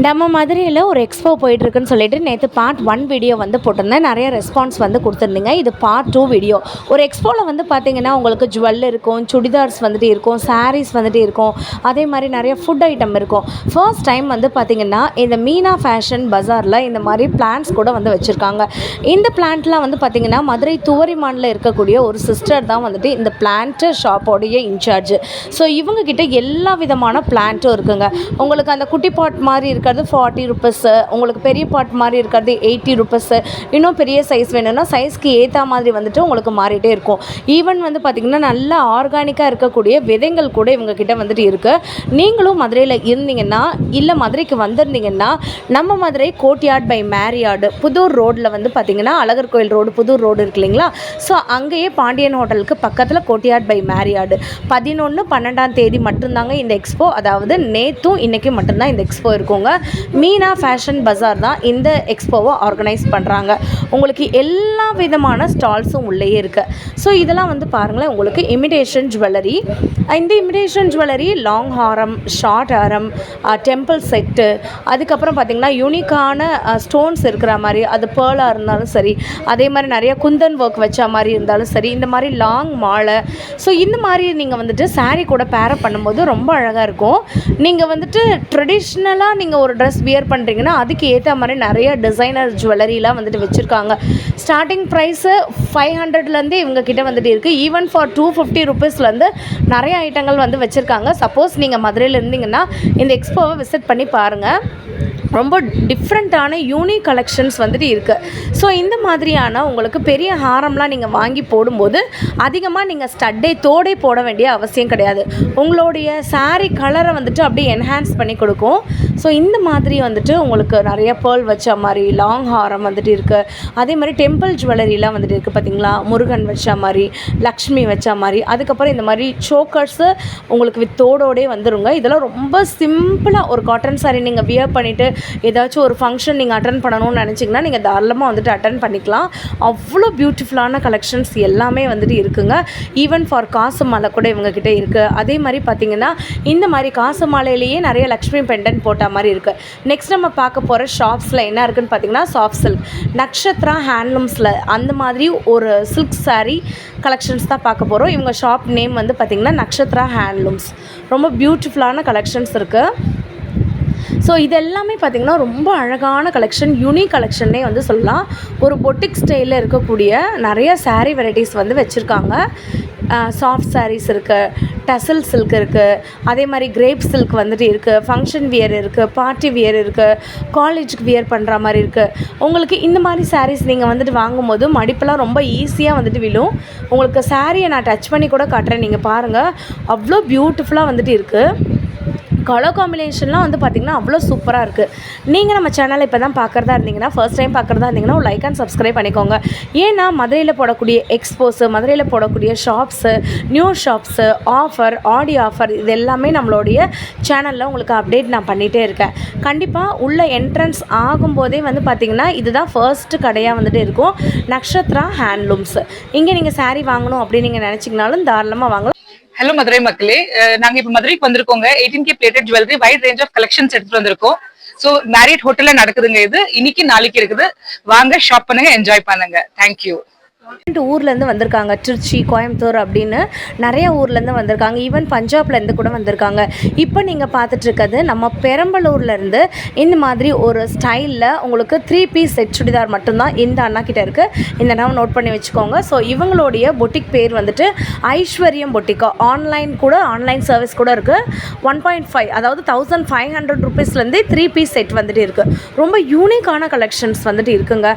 நம்ம மதுரையில் ஒரு எக்ஸ்போ போயிட்டுருக்குன்னு சொல்லிட்டு நேற்று பார்ட் 1 வீடியோ வந்து போட்டிருந்தேன். நிறைய ரெஸ்பான்ஸ் வந்து கொடுத்துருந்தீங்க. இது பார்ட் 2 வீடியோ. ஒரு எக்ஸ்போவில் வந்து பார்த்திங்கன்னா உங்களுக்கு ஜுவல் இருக்கும், சுடிதார்ஸ் வந்துட்டு இருக்கும், சாரீஸ் வந்துட்டு இருக்கும், அதே மாதிரி நிறைய ஃபுட் ஐட்டம் இருக்கும். ஃபர்ஸ்ட் டைம் வந்து பார்த்திங்கன்னா இந்த மீனா ஃபேஷன் பஜாரில் இந்த மாதிரி பிளான்ஸ் கூட வந்து வச்சுருக்காங்க. இந்த பிளான்ட்லாம் வந்து பார்த்திங்கன்னா மதுரை துவரிமானில் இருக்கக்கூடிய ஒரு சிஸ்டர் தான் வந்துட்டு இந்த பிளான்ட்டு ஷாப்போடைய இன்சார்ஜ். ஸோ இவங்கக்கிட்ட எல்லா விதமான பிளான்ட்டும் இருக்குங்க. உங்களுக்கு அந்த குட்டி பாட் மாதிரி இருக்கிறது 40 ருபீஸு, உங்களுக்கு பெரிய பாட் மாதிரி இருக்கிறது 80 ருபீஸு, இன்னும் பெரிய சைஸ் வேணும்னா சைஸ்க்கு ஏற்ற மாதிரி வந்துட்டு உங்களுக்கு மாறிட்டே இருக்கும். ஈவன் வந்து பார்த்திங்கன்னா நல்ல ஆர்கானிக்காக இருக்கக்கூடிய விதைகள் கூட இவங்கக்கிட்ட வந்துட்டு இருக்குது. நீங்களும் மதுரையில் இருந்தீங்கன்னா இல்லை மதுரைக்கு வந்திருந்தீங்கன்னா நம்ம மதுரை கோட்யார்ட் பை மேரியார்டு புதூர் ரோட்டில் வந்து பார்த்திங்கன்னா அழகர் கோயில் ரோடு புதூர் ரோடு இருக்கு இல்லைங்களா? ஸோ அங்கேயே பாண்டியன் ஹோட்டலுக்கு பக்கத்தில் கோட்யார்ட் பை மேரியார்டு 11-12 மட்டும்தாங்க இந்த எக்ஸ்போ. அதாவது நேற்றும் இன்றைக்கி மட்டும்தான் இந்த எக்ஸ்போ இருக்குங்க. மீனா ஃபேஷன் பஜார் தான் இந்த எக்ஸ்போவை ஆர்கனைஸ் பண்ணுறாங்க. உங்களுக்கு எல்லா விதமான ஸ்டால்ஸும் உள்ளேயே இருக்குது. ஸோ இதெல்லாம் வந்து பாருங்களேன், உங்களுக்கு இமிடேஷன் ஜுவல்லரி. இந்த இமிடேஷன் ஜுவல்லரி லாங் ஹாரம், ஷார்ட் ஹாரம், டெம்பிள் செட்டு, அதுக்கப்புறம் பார்த்திங்கன்னா யூனிக்கான ஸ்டோன்ஸ் இருக்கிற மாதிரி, அது பேர்லாக இருந்தாலும் சரி, அதே மாதிரி நிறைய குந்தன் ஒர்க் வச்ச மாதிரி இருந்தாலும் சரி, இந்த மாதிரி லாங் மாலை. ஸோ இந்த மாதிரி நீங்கள் வந்துட்டு சாரீ கூட பேரப் பண்ணும்போது ரொம்ப அழகாக இருக்கும். நீங்கள் வந்துட்டு ட்ரெடிஷ்னலாக நீங்கள் ஒரு ட்ரெஸ் வியர் பண்ணுறீங்கன்னா அதுக்கு ஏற்ற மாதிரி நிறைய டிசைனர் ஜுவல்லரிலாம் வந்துட்டு வச்சுருக்காங்க. ஸ்டார்டிங் ப்ரைஸு 500லேருந்தே இவங்கக்கிட்ட வந்துட்டு இருக்குது. ஈவன் ஃபார் 250 ருபீஸ்லேருந்து நிறைய ஐட்டங்கள் வந்து வச்சுருக்காங்க. சப்போஸ் நீங்கள் மதுரையில் இருந்தீங்கன்னா இந்த எக்ஸ்போவை விசிட் பண்ணி பாருங்கள். ரொம்ப டிஃப்ரெண்ட்டான யூனிக் கலெக்ஷன்ஸ் வந்துட்டு இருக்குது. ஸோ இந்த மாதிரியான உங்களுக்கு பெரிய ஹாரம்லாம் நீங்கள் வாங்கி போடும்போது அதிகமாக நீங்கள் தோடே போட வேண்டிய அவசியம் கிடையாது. உங்களுடைய சாரீ கலரை வந்துட்டு அப்படியே என்ஹான்ஸ் பண்ணி கொடுக்கும். ஸோ இந்த மாதிரி வந்துட்டு உங்களுக்கு நிறைய பேர்ல் வச்ச மாதிரி லாங் ஹாரம் வந்துட்டு இருக்குது. அதே மாதிரி டெம்பிள் ஜுவல்லரிலாம் வந்துட்டு இருக்குது. பார்த்திங்களா, முருகன் வச்ச மாதிரி, லக்ஷ்மி வச்ச மாதிரி, அதுக்கப்புறம் இந்த மாதிரி சோக்கர்ஸு உங்களுக்கு வித் தோடோடே வந்துருங்க. இதெல்லாம் ரொம்ப சிம்பிளாக ஒரு காட்டன் சாரீ நீங்கள் வியர் பண்ணிவிட்டு ஏதாச்சும் ஒரு ஃபங்க்ஷன் நீங்கள் அட்டன் பண்ணணும்னு நினச்சிங்கன்னா நீங்கள் தாராளமாக வந்துட்டு அட்டன் பண்ணிக்கலாம். அவ்வளோ பியூட்டிஃபுல்லான கலெக்ஷன்ஸ் எல்லாமே வந்துட்டு இருக்குங்க. ஈவன் ஃபார் காசு மாலை கூட இவங்கக்கிட்ட இருக்குது. அதே மாதிரி பார்த்திங்கன்னா இந்த மாதிரி காசு மாலையிலேயே நிறைய லக்ஷ்மி பெண்டன்ட் போட்ட மாதிரி இருக்குது. நெக்ஸ்ட் நம்ம பார்க்க போகிற ஷாப்ஸில் என்ன இருக்குதுன்னு பார்த்திங்கன்னா சாஃப்ட் சில்க், நக்ஷத்ரா ஹேண்ட்லூம்ஸில் அந்த மாதிரி ஒரு சில்க் சாரீ கலெக்ஷன்ஸ் தான் பார்க்க போகிறோம். இவங்க ஷாப் நேம் வந்து பார்த்திங்கன்னா நக்ஷத்ரா ஹேண்ட்லூம்ஸ். ரொம்ப பியூட்டிஃபுல்லான கலெக்ஷன்ஸ் இருக்குது. ஸோ இது எல்லாமே பார்த்திங்கன்னா ரொம்ப அழகான கலெக்ஷன், யூனிக் கலெக்ஷன்னே வந்து சொல்லலாம். ஒரு பொட்டிக் ஸ்டைலில் இருக்கக்கூடிய நிறைய சாரீ வெரைட்டிஸ் வந்து வச்சுருக்காங்க. சாஃப்ட் சாரீஸ் இருக்குது, டசல் சில்க் இருக்குது, அதே மாதிரி கிரேப் சில்க் வந்துட்டு இருக்குது, ஃபங்க்ஷன் வியர் இருக்குது, பார்ட்டி வியர் இருக்குது, காலேஜுக்கு வியர் பண்ணுற மாதிரி இருக்குது. உங்களுக்கு இந்த மாதிரி சாரீஸ் நீங்கள் வந்துட்டு வாங்கும்போது மடிப்பெல்லாம் ரொம்ப ஈஸியாக வந்துட்டு விழும். உங்களுக்கு சாரியை நான் டச் பண்ணி கூட காட்டுறேன், நீங்கள் பாருங்கள். அவ்வளோ பியூட்டிஃபுல்லாக வந்துட்டு இருக்குது. கலர் காம்பினேஷன்லாம் வந்து பார்த்திங்கன்னா அவ்வளோ சூப்பராக இருக்குது. நீங்கள் நம்ம சேனலை இப்போ தான் பார்க்குறதா இருந்தீங்கன்னா, ஃபர்ஸ்ட் டைம் பார்க்குறதா இருந்தீங்கன்னா ஒரு லைக் அண்ட் சப்ஸ்கிரைப் பண்ணிக்கோங்க. ஏன்னா மதுரையில் போடக்கூடிய எக்ஸ்போஸு, மதுரையில் போடக்கூடிய ஷாப்ஸு, நியூ ஷாப்ஸு, ஆஃபர், ஆடி ஆஃபர், இது எல்லாமே நம்மளுடைய சேனலில் உங்களுக்கு அப்டேட் நான் பண்ணிகிட்டே இருக்கேன். கண்டிப்பாக உள்ள என்ட்ரன்ஸ் ஆகும்போதே வந்து பார்த்திங்கன்னா இதுதான் ஃபர்ஸ்ட்டு கடையாக வந்துட்டு இருக்கும், நக்ஷத்ரா ஹேண்ட்லூம்ஸ். இங்கே நீங்கள் சாரீ வாங்கணும் அப்படின்னு நீங்கள் நினச்சிங்கனாலும் தாராளமாக வாங்கலாம். ஹலோ மதுரை மக்களே, நாங்க இப்ப மதுரைக்கு வந்திருக்கோங்க. 18K plated jewellery wide range of collections எடுத்துட்டு வந்திருக்கோம். சோ மேரியட் ஹோட்டல்ல நடக்குதுங்க. இது இன்னைக்கு நாளைக்கு இருக்குது. வாங்க, ஷாப் பண்ணுங்க, என்ஜாய் பண்ணுங்க. தேங்க்யூ. ஊர்லேருந்து வந்திருக்காங்க, திருச்சி, கோயம்புத்தூர் அப்படின்னு நிறைய ஊர்லேருந்து வந்திருக்காங்க. ஈவன் பஞ்சாப்லேருந்து கூட வந்திருக்காங்க. இப்போ நீங்கள் பார்த்துட்ருக்கிறது நம்ம பெரம்பலூர்லேருந்து இந்த மாதிரி ஒரு ஸ்டைலில் உங்களுக்கு 3 பீஸ் செட் சுடிதார் மட்டும்தான் இந்த அண்ணா கிட்டே இருக்குது. இந்த அண்ணாவை நோட் பண்ணி வச்சுக்கோங்க. ஸோ இவங்களுடைய பொட்டிக் பேர் வந்துட்டு ஐஸ்வர்யம் பொட்டிக்கா. ஆன்லைன் சர்வீஸ் கூட இருக்குது. 1.5 அதாவது 1500 ருபீஸ்லேருந்து 3 பீஸ் செட் வந்துட்டு இருக்குது. ரொம்ப யூனிக்கான கலெக்ஷன்ஸ் வந்துட்டு இருக்குங்க.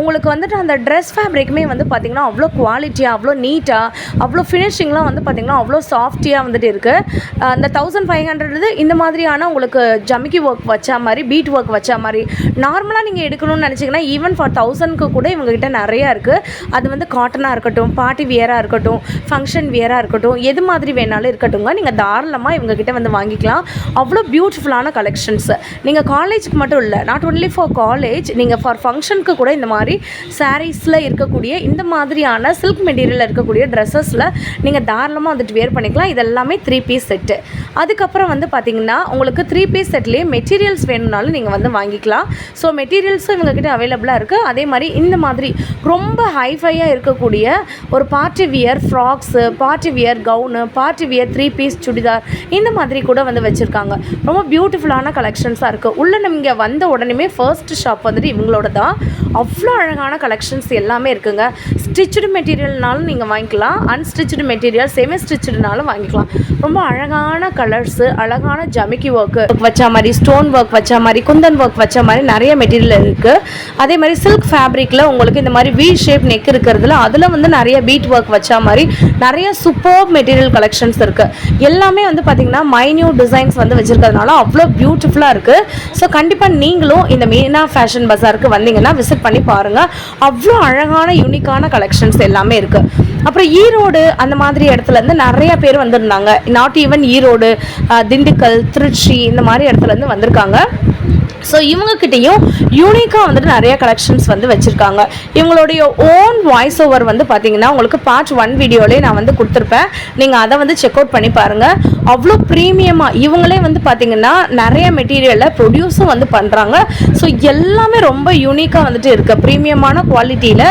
உங்களுக்கு வந்துட்டு அந்த ட்ரெஸ் ஃபேப்ரிக்குமே வந்து பார்த்திங்கன்னா அவ்வளோ குவாலிட்டியாக, அவ்வளோ நீட்டாக, அவ்வளோ ஃபினிஷிங்லாம் வந்து பார்த்திங்கன்னா அவ்வளோ சாஃப்டியாக வந்துட்டு இருக்குது. அந்த 1500 இந்த மாதிரியான உங்களுக்கு ஜமிக்கி ஒர்க் வச்சா மாதிரி, பீட் ஒர்க் வச்சா மாதிரி நார்மலாக நீங்கள் எடுக்கணும்னு நினச்சிங்கன்னா ஈவன் ஃபார் 1000க்கு கூட இவங்ககிட்ட நிறையா இருக்குது. அது வந்து காட்டனாக இருக்கட்டும், பார்ட்டி வியராக இருக்கட்டும், ஃபங்க்ஷன் வியராக இருக்கட்டும், எது மாதிரி வேணாலும் இருக்கட்டுங்க. நீங்கள் தாராளமாக இவங்ககிட்ட வந்து வாங்கிக்கலாம். அவ்வளோ பியூட்டிஃபுல்லான கலெக்ஷன்ஸ். நீங்கள் காலேஜுக்கு மட்டும் இல்லை, நாட் ஒன்லி ஃபார் காலேஜ், நீங்கள் ஃபார் ஃபங்க்ஷனுக்கு கூட இந்த மாதிரி சாரீஸில் இருக்கக்கூடிய இந்த மாதிரியான சில்க் மெட்டீரியலில் இருக்கக்கூடிய ட்ரெஸ்ஸஸில் நீங்கள் தாராளமாக வந்துட்டு வேர் பண்ணிக்கலாம். இதெல்லாமே 3 பீஸ் செட்டு. அதுக்கப்புறம் வந்து பார்த்திங்கன்னா உங்களுக்கு 3 பீஸ் செட்லேயே மெட்டீரியல்ஸ் வேணும்னாலும் நீங்கள் வந்து வாங்கிக்கலாம். ஸோ மெட்டீரியல்ஸும் இவங்ககிட்ட அவைலபிளாக இருக்குது. அதே மாதிரி இந்த மாதிரி ரொம்ப ஹைஃபையாக இருக்கக்கூடிய ஒரு party wear frocks, party wear gown, party wear 3 piece churidar இந்த மாதிரி கூட வந்து வச்சுருக்காங்க. ரொம்ப பியூட்டிஃபுல்லான கலெக்ஷன்ஸாக இருக்குது. உள்ளே நீங்கள் வந்த உடனே ஃபர்ஸ்ட் ஷாப் வந்துட்டு இவங்களோட தான். அவ்வளோ அழகான கலெக்ஷன்ஸ் எல்லாமே இருக்குங்க. ஸ்டிச்சுடு மெட்டீரியல்னாலும் நீங்கள் வாங்கிக்கலாம், அன்ஸ்டிச்சுடு மெட்டீரியல் செமி ஸ்டிச்சுடுனாலும் வாங்கிக்கலாம். ரொம்ப அழகான கலர்ஸு, அழகான ஜமிக்கி ஒர்க்கு வச்ச மாதிரி, ஸ்டோன் ஒர்க் வச்ச மாதிரி, குந்தன் ஒர்க் வச்ச மாதிரி நிறைய மெட்டீரியல் இருக்குது. அதே மாதிரி சில்க் ஃபேப்ரிக்கில் உங்களுக்கு இந்த மாதிரி வி ஷேப் நெக் இருக்கிறதுல அதில் வந்து நிறைய பீட் ஒர்க் வச்ச மாதிரி நிறைய சூப்பர் மெட்டீரியல் கலெக்ஷன்ஸ் இருக்குது. எல்லாமே வந்து பார்த்திங்கன்னா மைன்யூட் டிசைன்ஸ் வந்து வச்சுருக்கிறதுனால அவ்வளோ பியூட்டிஃபுல்லாக இருக்குது. ஸோ கண்டிப்பாக நீங்களும் இந்த மீனா ஃபேஷன் பஸாருக்கு வந்தீங்கன்னா விசிட் பண்ணி பாருங்கள். அவ்வளோ அழகான யூனிக்கான கலெக்ஷன்ஸ் எல்லாமே இருக்குது. அப்புறம் ஈரோடு அந்த மாதிரி இடத்துலேருந்து நிறைய பேர் வந்திருந்தாங்க. நாட் ஈவன் ஈரோடு, திண்டுக்கல், திருச்சி இந்த மாதிரி இடத்துலேருந்து வந்திருக்காங்க. ஸோ இவங்கக்கிட்டேயும் யூனிக்காக வந்துட்டு நிறைய கலெக்ஷன்ஸ் வந்து வச்சுருக்காங்க. இவங்களுடைய ஓன் வாய்ஸ் ஓவர் வந்து பார்த்திங்கன்னா உங்களுக்கு பார்ட் 1 வீடியோலேயே நான் வந்து கொடுத்துருப்பேன். நீங்கள் அதை வந்து செக் அவுட் பண்ணி பாருங்கள். அவ்வளோ ப்ரீமியமாக இவங்களே வந்து பார்த்திங்கன்னா நிறைய மெட்டீரியலை ப்ரொடியூஸும் வந்து பண்ணுறாங்க. ஸோ எல்லாமே ரொம்ப யூனிக்காக வந்துட்டு இருக்குது. ப்ரீமியமான குவாலிட்டியில்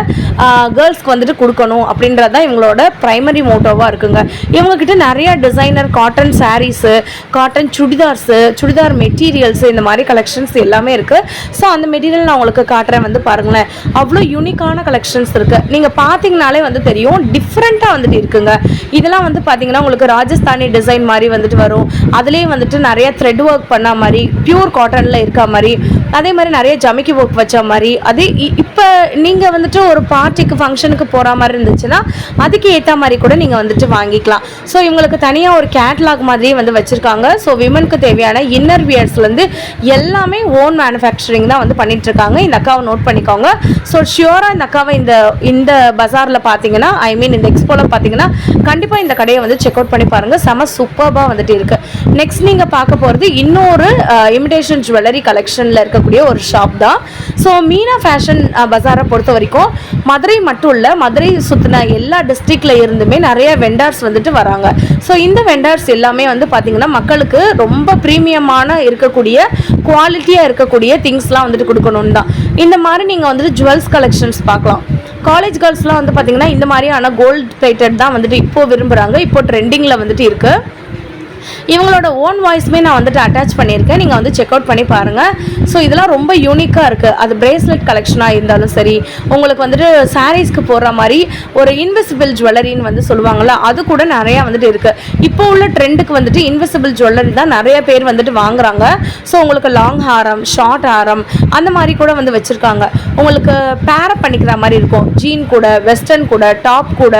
கேர்ள்ஸ்க்கு வந்துட்டு கொடுக்கணும் அப்படின்றது தான் இவங்களோட ப்ரைமரி மோட்டோவாக இருக்குங்க. இவங்கக்கிட்ட நிறைய designer cotton saris, cotton chudidars, chudidar materials இந்த மாதிரி கலெக்ஷன்ஸ் எல்லாமே இருக்குது. ஸோ அந்த மெட்டீரியல் நான் உங்களுக்கு காட்டுறேன், வந்து பாருங்களேன். அவ்வளோ யூனிக்கான கலெக்ஷன்ஸ் இருக்குது. நீங்கள் பார்த்தீங்கனாலே வந்து தெரியும், டிஃப்ரெண்ட்டாக வந்துட்டு இருக்குங்க. இதெல்லாம் வந்து பார்த்தீங்கன்னா உங்களுக்கு ராஜஸ்தானி டிசைன் மாதிரி வந்துட்டு வரும். அதுலேயே வந்துட்டு நிறைய த்ரெட் ஒர்க் பண்ண மாதிரி, பியூர் காட்டனில் இருக்க மாதிரி, அதே மாதிரி நிறைய ஜமிக்கி ஒர்க் வச்ச மாதிரி. அதே இப்போ நீங்கள் வந்துட்டு ஒரு பார்ட்டிக்கு ஃபங்க்ஷனுக்கு போகிற மாதிரி இருந்துச்சுன்னா அதுக்கு ஏற்ற மாதிரி கூட நீங்கள் வந்துட்டு வாங்கிக்கலாம். ஸோ இவங்களுக்கு தனியாக ஒரு கேட்லாக் மாதிரியே வந்து வச்சுருக்காங்க. ஸோ விமனுக்கு தேவையான இன்னர் வியர்ஸ்லேருந்து எல்லாமே ஓன் மேனுஃபேக்சரிங் தான் வந்து பண்ணிட்டு இருக்காங்க. இந்த அக்காவை நோட் பண்ணிக்கோங்க. ஸோ ஷியோராக இந்த அக்காவை இந்த பஜாரில் பார்த்தீங்கன்னா, ஐ மீன் இந்த எக்ஸ்போவில் பார்த்தீங்கன்னா கண்டிப்பாக இந்த கடையை வந்து செக் அவுட் பண்ணி பாருங்கள். செம சூப்பராக வந்துட்டு இருக்குது. நெக்ஸ்ட் நீங்கள் பார்க்க போகிறது இன்னொரு இமிடேஷன் ஜுவல்லரி கலெக்ஷனில் இருக்கக்கூடிய ஒரு ஷாப் தான். ஸோ மீனா ஃபேஷன் பஜாரை பொறுத்த வரைக்கும் மதுரை மட்டும் இல்லை, மதுரை சுற்றின எல்லா டிஸ்ட்ரிக்டில் இருந்துமே நிறைய வெண்டார்ஸ் வந்துட்டு வராங்க. ஸோ இந்த வெண்டார்ஸ் எல்லாமே வந்து பார்த்திங்கன்னா மக்களுக்கு ரொம்ப ப்ரீமியமான இருக்கக்கூடிய குவாலிட்டியாக இருக்கக்கூடிய திங்ஸ்லாம் வந்துட்டு கொடுக்கணுன்னு தான். இந்த மாதிரி நீங்கள் வந்துட்டு ஜுவல்ஸ் கலெக்ஷன்ஸ் பார்க்கலாம். காலேஜ் கேர்ள்ஸ்லாம் வந்து பார்த்திங்கன்னா இந்த மாதிரியான கோல்டு பிளேட்டட் தான் வந்துட்டு இப்போது விரும்புகிறாங்க. இப்போ ட்ரெண்டிங்கில் வந்துட்டு இருக்குது. இவங்களோட ஓன் வாய்ஸுமே நான் வந்துட்டு அட்டாச் பண்ணியிருக்கேன். நீங்கள் வந்து செக் அவுட் பண்ணி பாருங்கள். ஸோ இதெல்லாம் ரொம்ப யூனிக்காக இருக்குது. அது பிரேஸ்லெட் கலெக்ஷனாக இருந்தாலும் சரி, உங்களுக்கு வந்துட்டு சாரீஸ்க்கு போடுற மாதிரி ஒரு இன்விசிபிள் ஜுவல்லரின்னு வந்து சொல்லுவாங்கள்ல, அது கூட நிறையா வந்துட்டு இருக்குது. இப்போ உள்ள ட்ரெண்டுக்கு வந்துட்டு இன்விசிபிள் ஜுவல்லரி தான் நிறைய பேர் வந்துட்டு வாங்குறாங்க. ஸோ உங்களுக்கு லாங் ஹாரம், ஷார்ட் ஹாரம் அந்த மாதிரி கூட வந்து வச்சுருக்காங்க. உங்களுக்கு பேரப் பண்ணிக்கிற மாதிரி இருக்கும். ஜீன் கூட, வெஸ்டர்ன் கூட, டாப் கூட,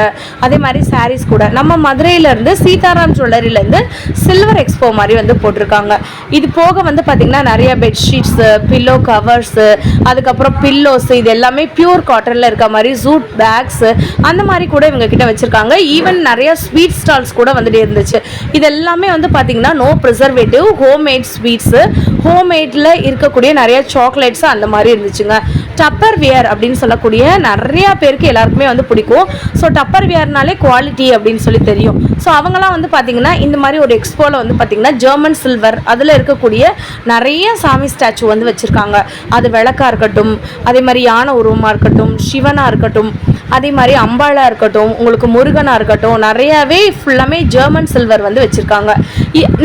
அதே மாதிரி சாரீஸ் கூட. நம்ம மதுரையிலேருந்து சீதாராம் ஜுவல்லரியிலேருந்து சில்வர் எக்ஸ்போ மாதிரி வந்து போட்டிருக்காங்க. இது போக வந்து பார்த்திங்கன்னா நிறைய பெட்ஷீட்ஸு, பில்லோ கவர்ஸு, அதுக்கப்புறம் பில்லோஸு, இது எல்லாமே பியூர் காட்டனில் இருக்க மாதிரி ஜூட் பேக்ஸு அந்த மாதிரி கூட இவங்க கிட்ட வச்சுருக்காங்க. ஈவன் நிறைய ஸ்வீட் ஸ்டால்ஸ் கூட வந்துட்டு இருந்துச்சு. இது எல்லாமே வந்து பார்த்திங்கன்னா நோ ப்ரிசர்வேட்டிவ், ஹோம்மேட் ஸ்வீட்ஸு, ஹோம்மேடில் இருக்கக்கூடிய நிறைய சாக்லேட்ஸு அந்த மாதிரி இருந்துச்சுங்க. டப்பர் வியர் அப்படின்னு சொல்லக்கூடிய நிறையா பேருக்கு எல்லாருக்குமே வந்து பிடிக்கும். ஸோ டப்பர் வியர்னாலே குவாலிட்டி அப்படின்னு சொல்லி தெரியும். ஸோ அவங்களாம் வந்து பார்த்திங்கன்னா இந்த மாதிரி ஒரு எக்ஸ்போவில் வந்து பார்த்திங்கன்னா ஜெர்மன் சில்வர் அதில் இருக்கக்கூடிய நிறைய சாமி ஸ்டாச்சு வந்து வச்சுருக்காங்க. அது விளக்காக இருக்கட்டும், அதே மாதிரி யானை உருவமாக இருக்கட்டும், சிவனாக இருக்கட்டும், அதே மாதிரி அம்பாளாக இருக்கட்டும், உங்களுக்கு முருகனாக இருக்கட்டும், நிறையாவே ஃபுல்லாமே ஜெர்மன் சில்வர் வந்து வச்சுருக்காங்க.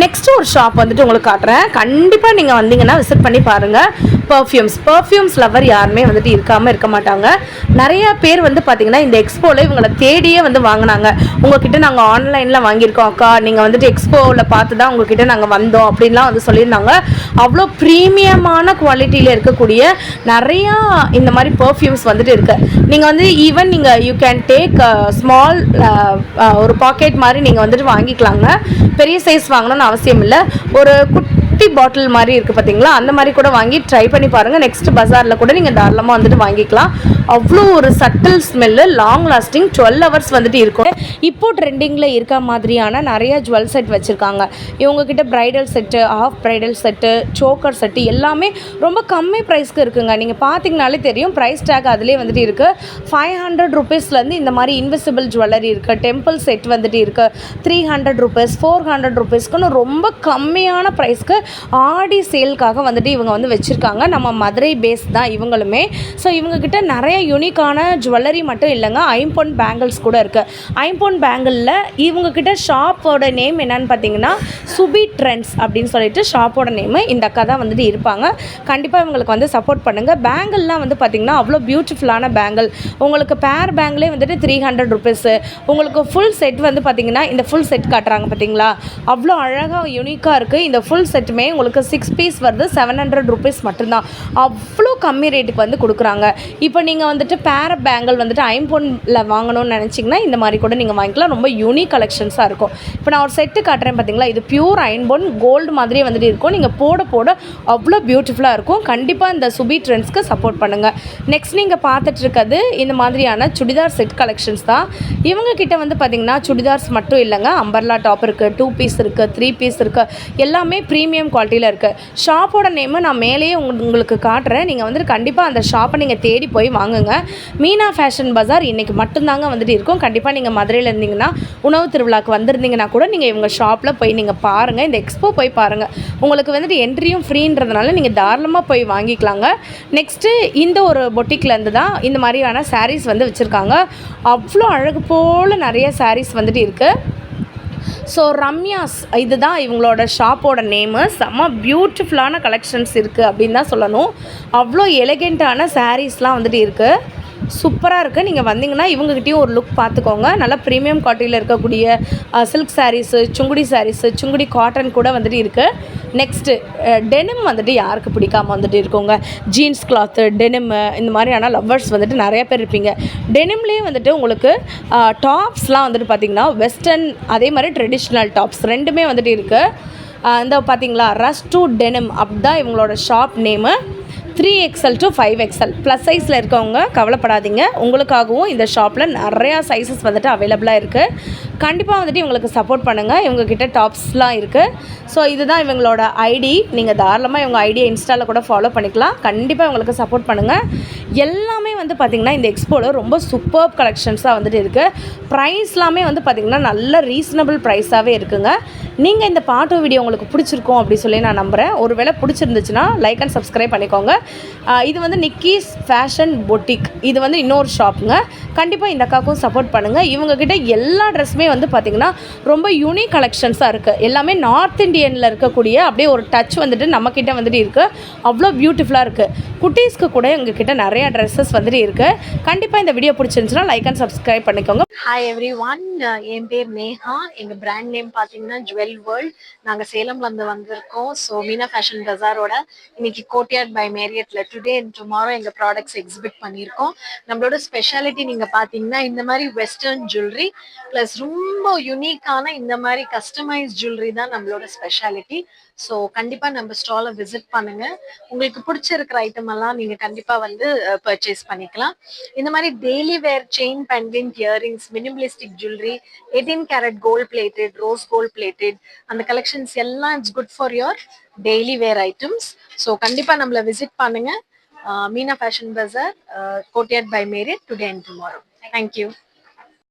நெக்ஸ்ட்டு ஒரு ஷாப் வந்துட்டு உங்களுக்கு காட்டுறேன். கண்டிப்பாக நீங்கள் வந்தீங்கன்னா விசிட் பண்ணி பாருங்கள். பர்ஃப்யூம்ஸ் லவர் யாருமே வந்துட்டு இருக்க மாட்டாங்க. நிறைய பேர் வந்து பார்த்திங்கன்னா இந்த எக்ஸ்போவில் இவங்களை தேடியே வந்து வாங்கினாங்க. உங்ககிட்ட நாங்கள் ஆன்லைனில் வாங்கியிருக்கோம் அக்கா, நீங்கள் வந்துட்டு எக்ஸ்போவில் பார்த்து தான் உங்ககிட்ட நாங்கள் வந்தோம் அப்படின்லாம் வந்து சொல்லியிருந்தாங்க. அவ்வளோ ப்ரீமியமான குவாலிட்டியில் இருக்கக்கூடிய நிறையா இந்த மாதிரி பர்ஃப்யூம்ஸ் வந்துட்டு இருக்குது. நீங்கள் வந்து ஈவன் நீங்கள் யூ கேன் டேக் ஸ்மால் ஒரு பாக்கெட் மாதிரி நீங்கள் வந்துட்டு வாங்கிக்கலாங்க. பெரிய சைஸ் வாங்கணும்னு அவசியம் இல்லை. ஒரு குட்டி பாட்டில் மாதிரி இருக்குது பார்த்தீங்களா, அந்த மாதிரி கூட வாங்கி ட்ரை பண்ணி பாருங்கள். நெக்ஸ்ட் பஜாரில் கூட நீங்கள் தாராளமாக வந்துட்டு வாங்கிக்கலாம். அவ்வளோ ஒரு subtle smell, long lasting, 12 hours வந்துட்டு இருக்கும். இப்போ ட்ரெண்டிங்கில் இருக்க மாதிரியான நிறைய ஜுவல் செட் வச்சுருக்காங்க. இவங்கக்கிட்ட bridal set, half bridal set, choker set எல்லாமே ரொம்ப கம்மி ப்ரைஸ்க்கு இருக்குங்க. நீங்கள் பார்த்தீங்கனாலே தெரியும், ப்ரைஸ் டேக் அதிலே வந்துட்டு இருக்குது. 500 ருபீஸ்லேருந்து இந்த மாதிரி இன்விசிபிள் ஜுவல்லரி இருக்குது. டெம்பிள் செட் வந்துட்டு இருக்குது. 300 ருபீஸ், 400 ருபீஸ்க்குன்னு ரொம்ப கம்மியான ப்ரைஸ்க்கு ஆடி சேல்க்காக வந்துட்டு இவங்க வந்து வச்சுருக்காங்க. நம்ம மதுரை பேஸ் தான் இவங்களுமே. ஸோ இவங்கக்கிட்ட நிறைய யூனிக்கான ஜுவல்லரி மட்டும் இல்லைங்க, ஐம்பொன் பேங்கிள்ஸ் கூட இருக்குது. ஐம்பொன் பேங்கிளில் இவங்கக்கிட்ட ஷாப்போட நேம் என்னன்னு பார்த்தீங்கன்னா சுபி ட்ரெண்ட்ஸ் அப்படின்னு சொல்லிட்டு ஷாப்போட நேமு. இந்த அக்கா தான் வந்துட்டு இருப்பாங்க. கண்டிப்பாக இவங்களுக்கு வந்து சப்போர்ட் பண்ணுங்கள். பேங்கிள்லாம் வந்து பார்த்திங்கன்னா அவ்வளோ பியூட்டிஃபுல்லான பேங்கிள். உங்களுக்கு பேர் பேங்கிளே வந்துட்டு 300 ருபீஸு. உங்களுக்கு ஃபுல் செட் வந்து பார்த்திங்கன்னா இந்த ஃபுல் செட் காட்டுறாங்க பார்த்தீங்களா, அவ்வளோ அழகாக யூனிக்காக இருக்குது. இந்த ஃபுல் செட்டுமே உங்களுக்கு 6 பீஸ் வருது, 700 ருபீஸ் மட்டும்தான். அவ்வளோ கம்மி ரேட்டுக்கு வந்து கொடுக்குறாங்க. இப்போ நீங்கள் வந்துட்டு பேர பேங்கிள் வந்துட்டு ஐம்பொன்னில் வாங்கணும்னு நினச்சிங்கன்னா இந்த மாதிரி கூட நீங்கள் வாங்கிக்கலாம். ரொம்ப யூனிக் கலெக்ஷன்ஸாக இருக்கும். இப்போ நான் ஒரு செட்டு காட்டுறேன் பார்த்தீங்களா, இது பியூர் ஐம்பொன் கோல்டு மாதிரியே வந்துட்டு இருக்கும். நீங்கள் போட போட அவ்வளோ பியூட்டிஃபுல்லாக இருக்கும். கண்டிப்பாக இந்த சுபி ட்ரெண்ட்ஸ்க்கு சப்போர்ட் பண்ணுங்கள். நெக்ஸ்ட் நீங்கள் பார்த்துட்டு இருக்கிறது இந்த மாதிரியான சுடிதார் செட் கலெக்ஷன்ஸ் தான். இவங்கக்கிட்ட வந்து பார்த்திங்கன்னா சுடிதார்ஸ் மட்டும் இல்லைங்க, அம்பர்லா டாப் இருக்குது, 2 பீஸ் இருக்குது, 3 பீஸ் இருக்குது, எல்லாமே ப்ரீமியம் குவாலிட்டியில் இருக்குது. ஷாப்போட நேமு நான் மேலேயே உங்களுக்கு காட்டுறேன். நீங்கள் வந்துட்டு கண்டிப்பாக அந்த ஷாப்பை நீங்கள் தேடி போய் வாங்குங்க. மீனா ஃபேஷன் பஜார் இன்றைக்கி மட்டும்தாங்க வந்துட்டு இருக்கும். கண்டிப்பாக நீங்கள் மதுரையில் இருந்தீங்கன்னா, உணவு திருவிழாவுக்கு வந்திருந்தீங்கன்னா கூட நீங்கள் இவங்க ஷாப்பில் போய் நீங்கள் பாருங்கள். இந்த எக்ஸ்போ போய் பாருங்கள். உங்களுக்கு வந்துட்டு என்ட்ரியும் ஃப்ரீன்றதுனால நீங்கள் தாராளமாக போய் வாங்கிக்கலாங்க. நெக்ஸ்ட்டு இந்த ஒரு பொட்டிக்லேருந்து தான் இந்த மாதிரியான சாரீஸ் வந்து வச்சுருக்காங்க. அவ்வளோ அழகு போல் நிறைய சாரீஸ் வந்துட்டு இருக்குது. ஸோ ரம்யாஸ் இதுதான் இவங்களோட ஷாப்போட நேமு. செம்ம பியூட்டிஃபுல்லான கலெக்ஷன்ஸ் இருக்குது அப்படின்னு தான் சொல்லணும். அவ்வளோ எலிகெண்ட்டான சாரீஸ்லாம் வந்துட்டு இருக்குது. சூப்பராக இருக்குது. நீங்கள் வந்தீங்கன்னா இவங்ககிட்டயும் ஒரு லுக் பார்த்துக்கோங்க. நல்லா ப்ரீமியம் குவாலிட்டியில் இருக்கக்கூடிய silk sarees, Sungudi sarees, Sungudi cotton கூட வந்துட்டு இருக்குது. நெக்ஸ்ட்டு டெனிம் வந்துட்டு யாருக்கு பிடிக்காமல் வந்துட்டு இருக்கோங்க. ஜீன்ஸ் கிளாத்து, டெனிம்மு இந்த மாதிரியான லவ்வர்ஸ் வந்துட்டு நிறைய பேர் இருப்பீங்க. டெனிம்லேயே வந்துட்டு உங்களுக்கு டாப்ஸ்லாம் வந்துட்டு பார்த்திங்கன்னா வெஸ்டர்ன் அதே மாதிரி ட்ரெடிஷ்னல் டாப்ஸ் ரெண்டுமே வந்துட்டு இருக்குது. இந்த பார்த்திங்களா ரஷ் டு டெனிம் அப்படி தான் இவங்களோட shop name. 3XL to 5XL plus சைஸில் இருக்கவங்க கவலைப்படாதீங்க, உங்களுக்காகவும் இந்த ஷாப்பில் நிறையா சைஸஸ் வந்துட்டு அவைலபிளாக இருக்குது. கண்டிப்பாக வந்துட்டு இவங்களுக்கு சப்போர்ட் பண்ணுங்கள். இவங்கக்கிட்ட டாப்ஸ்லாம் இருக்குது. ஸோ இதுதான் இவங்களோட ஐடி. நீங்கள் தாராளமாக இவங்க ஐடியை இன்ஸ்டாவில் கூட ஃபாலோ பண்ணிக்கலாம். கண்டிப்பாக இவங்களுக்கு சப்போர்ட் பண்ணுங்கள். எல்லாமே வந்து பார்த்திங்கன்னா இந்த எக்ஸ்போவில் ரொம்ப சூப்பர் கலெக்ஷன்ஸாக வந்துட்டு இருக்குது. ப்ரைஸ்லாமே வந்து பார்த்திங்கன்னா நல்ல ரீசனபிள் ப்ரைஸாகவே இருக்குங்க. நீங்கள் இந்த பாட்டு வீடியோ உங்களுக்கு பிடிச்சிருக்கும் அப்படி சொல்லி நான் நம்புகிறேன். ஒருவேளை பிடிச்சிருந்துச்சுன்னா லைக் அண்ட் சப்ஸ்கிரைப் பண்ணிக்கோங்க. இது வந்து நிக்கீஸ் ஃபேஷன் பொட்டிக், இது வந்து இன்னொரு ஷாப்புங்க. கண்டிப்பாக இந்த அக்காவுக்கும் சப்போர்ட் பண்ணுங்கள். இவங்கக்கிட்ட எல்லா ட்ரெஸ்ஸுமே வந்து பார்த்திங்கன்னா ரொம்ப யூனிக் கலெக்ஷன்ஸாக இருக்குது. எல்லாமே நார்த் இந்தியனில் இருக்கக்கூடிய அப்படியே ஒரு டச் வந்துட்டு நம்மக்கிட்ட வந்துட்டு இருக்குது. அவ்வளோ பியூட்டிஃபுல்லாக இருக்குது. குட்டீஸ்க்கு கூட எங்ககிட்ட நிறையா ட்ரெஸ்ஸஸ் வந்துட்டு இருக்குது. கண்டிப்பாக இந்த வீடியோ பிடிச்சிருந்துச்சுன்னா லைக் அண்ட் சப்ஸ்கிரைப் பண்ணிக்கோங்க. ஹாய் எவ்ரி ஒன், என் பேர் நேஹா. எங்கள் பிராண்ட் நேம் பார்த்தீங்கன்னா ஜுவல் வேர்ல்ட். நாங்கள் சேலம்லேருந்து வந்திருக்கோம். ஸோ மீனா ஃபேஷன் பஜாரோட இன்னைக்கு கோர்ட்யார்ட் பை மேரியட்ல டுடே அண்ட் டுமாரோ எங்கள் ப்ராடக்ட்ஸ் எக்ஸிபிட் பண்ணியிருக்கோம். நம்மளோட ஸ்பெஷாலிட்டி நீங்கள் பார்த்தீங்கன்னா இந்த மாதிரி வெஸ்டர்ன் ஜுவல்லரி ப்ளஸ் ரொம்ப யூனிக்கான இந்த மாதிரி கஸ்டமைஸ் ஜுவல்லரி தான் நம்மளோட ஸ்பெஷாலிட்டி. ஸோ கண்டிப்பாக நம்ம ஸ்டாலை விசிட் பண்ணுங்க. உங்களுக்கு பிடிச்சிருக்கிற ஐட்டம் எல்லாம் நீங்கள் கண்டிப்பாக வந்து பர்ச்சேஸ் பண்ணிக்கலாம். இந்த மாதிரி daily wear chain, pendant, earrings, minimalistic jewellery, 18 carat gold plated, rose gold plated, அந்த கலெக்ஷன்ஸ் எல்லாம் it's good for your daily wear items. So கண்டிப்பாக நம்மளை விசிட் பண்ணுங்க. Meena Fashion Bazaar, Courtyard by Marriott today and tomorrow. Thank you.